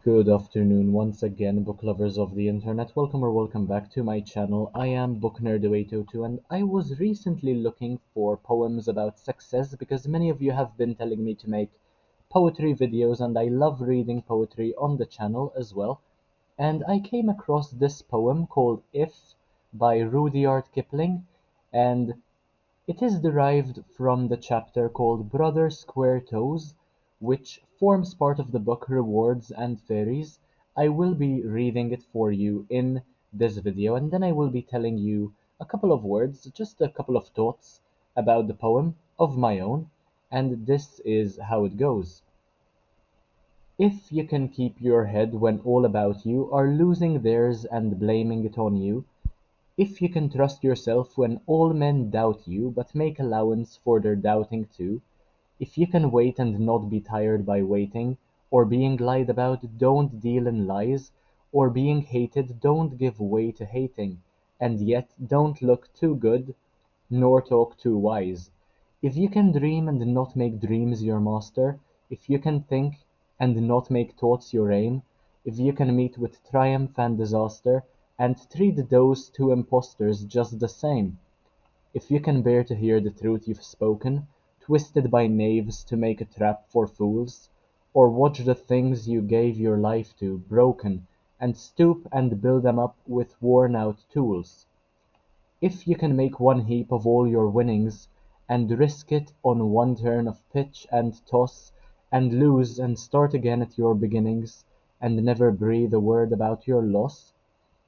Good afternoon once again, book lovers of the internet. Welcome or welcome back to my channel. I am Book Nerd 802 and I was recently looking for poems about success because many of you have been telling me to make poetry videos and I love reading poetry on the channel as well. And I came across this poem called If by Rudyard Kipling, and it is derived from the chapter called Brother Square Toes, which forms part of the book Rewards and Fairies. I will be reading it for you in this video, and then I will be telling you a couple of words, just a couple of thoughts about the poem of my own, and this is how it goes. If you can keep your head when all about you are losing theirs and blaming it on you, if you can trust yourself when all men doubt you, but make allowance for their doubting too, if you can wait and not be tired by waiting, or being lied about, don't deal in lies, or being hated, don't give way to hating, and yet don't look too good, nor talk too wise. If you can dream and not make dreams your master, if you can think and not make thoughts your aim, if you can meet with triumph and disaster, and treat those two impostors just the same, if you can bear to hear the truth you've spoken, twisted by knaves to make a trap for fools, or watch the things you gave your life to broken, and stoop and build them up with worn out tools, if you can make one heap of all your winnings, and risk it on one turn of pitch and toss, and lose and start again at your beginnings, and never breathe a word about your loss,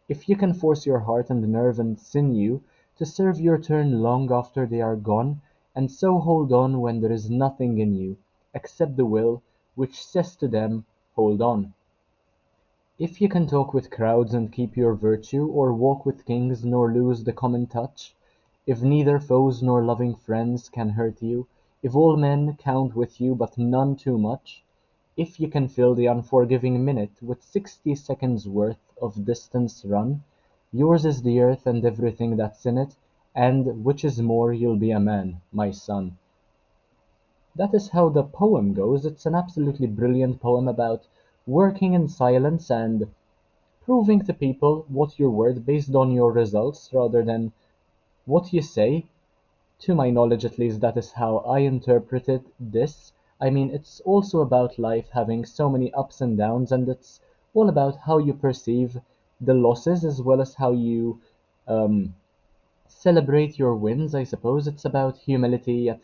if you can force your heart and nerve and sinew to serve your turn long after they are gone, and so hold on when there is nothing in you except the will which says to them, hold on. If you can talk with crowds and keep your virtue, or walk with kings nor lose the common touch, if neither foes nor loving friends can hurt you, if all men count with you but none too much, if you can fill the unforgiving minute with 60 seconds worth of distance run, yours is the earth and everything that's in it, and which is more, you'll be a man, my son. That is how the poem goes. It's an absolutely brilliant poem about working in silence and proving to people what you're worth based on your results rather than what you say. To my knowledge, at least, that is how I interpreted this. I mean, it's also about life having so many ups and downs, and it's all about how you perceive the losses as well as how you um, celebrate your wins, I suppose. It's about humility yet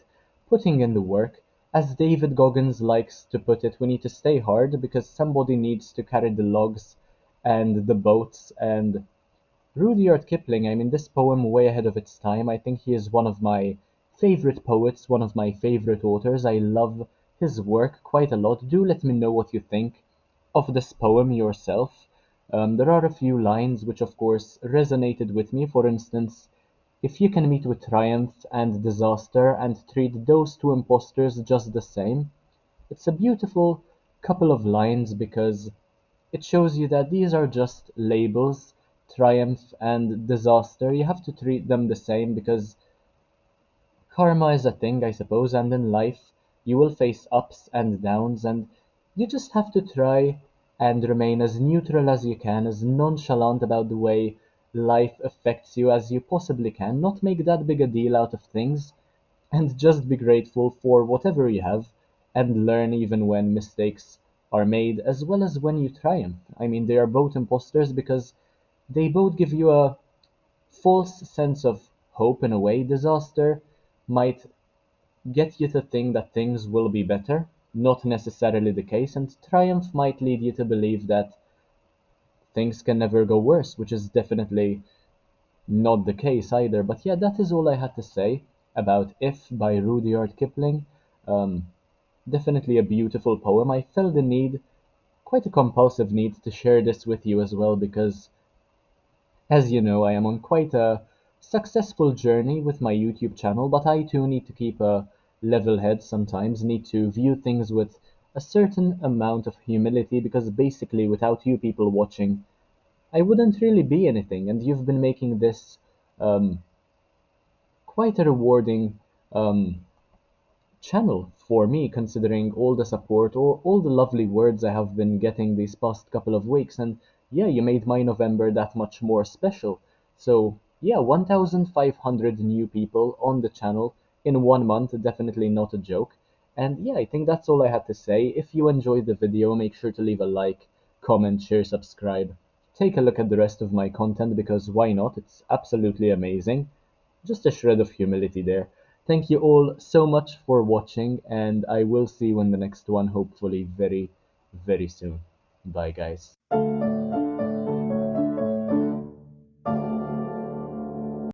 putting in the work. As David Goggins likes to put it, we need to stay hard because somebody needs to carry the logs and the boats. And Rudyard Kipling, I mean, this poem way ahead of its time. I think he is one of my favorite poets, one of my favorite authors. I love his work quite a lot. Do let me know what you think of this poem yourself. There are a few lines which, of course, resonated with me. For instance, if you can meet with triumph and disaster and treat those two impostors just the same, it's a beautiful couple of lines because it shows you that these are just labels, triumph and disaster. You have to treat them the same because karma is a thing, I suppose, and in life you will face ups and downs, and you just have to try and remain as neutral as you can, as nonchalant about the way life affects you as you possibly can. Not make that big a deal out of things, and just be grateful for whatever you have, and learn even when mistakes are made, as well as when you triumph. I mean, they are both imposters because they both give you a false sense of hope in a way. Disaster might get you to think that things will be better, not necessarily the case, and triumph might lead you to believe that things can never go worse, which is definitely not the case either. But yeah, that is all I had to say about If by Rudyard Kipling. Um, Definitely a beautiful poem. I felt the need, quite a compulsive need, to share this with you as well because, as you know, I am on quite a successful journey with my YouTube channel, but I too need to keep a level head sometimes, need to view things with a certain amount of humility because basically without you people watching, I wouldn't really be anything, and you've been making this um, quite a rewarding um, channel for me, considering all the support or all the lovely words I have been getting these past couple of weeks. And yeah, you made my November that much more special. So yeah, 1,500 new people on the channel in 1 month, definitely not a joke. And yeah, I think that's all I had to say. If you enjoyed the video, make sure to leave a like, comment, share, subscribe. Take a look at the rest of my content because why not? It's absolutely amazing. Just a shred of humility there. Thank you all so much for watching, and I will see you in the next one, hopefully very, very soon. Bye, guys.